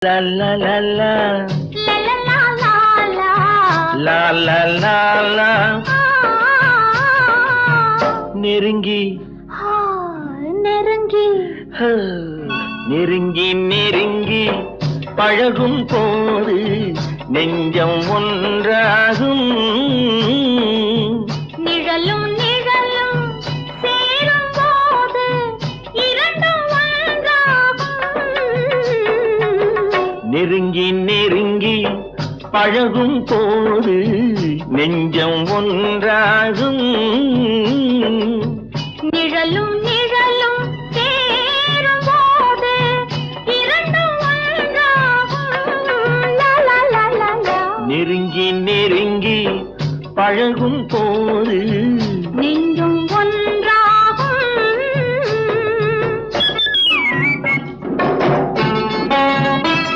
La la la la La la la la la la la la la நெருங்கி நெருங்கி நெருங்கி நெருங்கி பழகும் போது நெஞ்சம் ஒன்றாகும் நிழலும் நிழலும் சேரும் போது இரண்டும் ஒன்றாகும் நெருங்கி நெருங்கி பழகும் போது நெஞ்சம் ஒன்றாகும் நிழலும் நிழலும் சேரும் போது இரண்டும் ஒன்றாகும் லா லா லா லா லா நெருங்கி நெருங்கி பழகும் போது